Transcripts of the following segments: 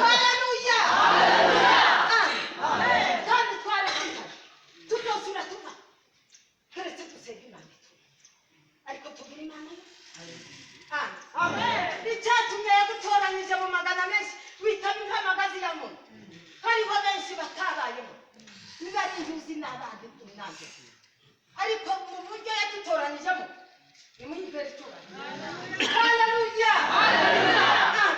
haleluya kandi twarakita tutosura tuva keretse dusenge Imana ariko tugira Imana amen icyatumye yagutoranyije mu magana menshi witamo impamagazi ya muntu hariho benshi batabayemo nibari injuzi n'abandi tunanze ariko mu buryo yadutoranyijemo nimuyibere tuba haleluya amen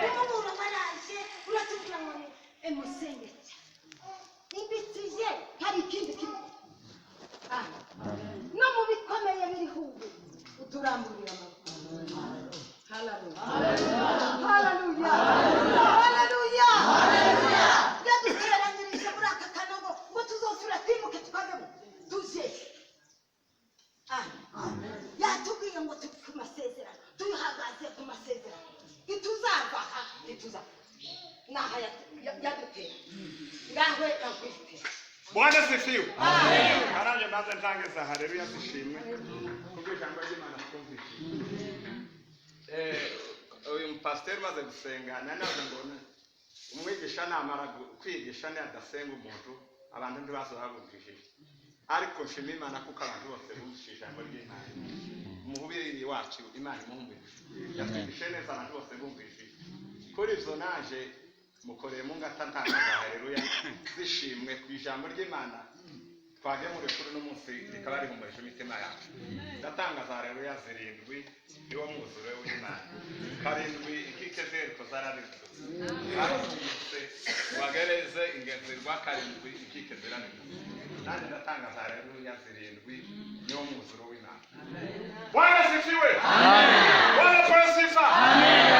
nimubura baraje uratubwira ngo emusenge imbitije hari ikindi kintu no mu bikomeye biri hubu uturamburira amaboko haleluya haleluya haleluya haleluya yaduteranyirije muri aka kanogo ngo tuzosura twimuke tukavemo tuje yatubwiye ngo turi ku masezerano tuyihagaze ku masezerano ntituzava aha ntituza naha yadutera ngaho yakwitera Bwana sifiwe. Karaje maze ntangeza haleluya zishimwe kubwo ijambo ry'Imana twumvise. Uyu pastor maze gusenga nanaza ngona umwigisha namara kwigisha ne adasenga umuntu abantu ntibazohabugishije. Ariko shima Imana kuko abantu bose bumvise ijambo ry'Imana. Umuhubiri wacu Imana imuhumurije. Yatwigishe neza abantu bose bumvise. Kuri izo naje mukoreye mu ngata ntangaza haleluya zishimwe ku ijambo ry'Imana twaje muri kuri no munsi rikaba rihumurisha imitima yacu ndatangaza haleluya zirindwi niwo mwuzure w'Imana karindwi ikikeze ko zararizo arose wagereze ingenzi rwa karindwi ikikeze ranizo nandi ndatangaza haleluya zirindwi niwo mwuzure w'Imana Bwana sifiwe amen Bwana sifa amen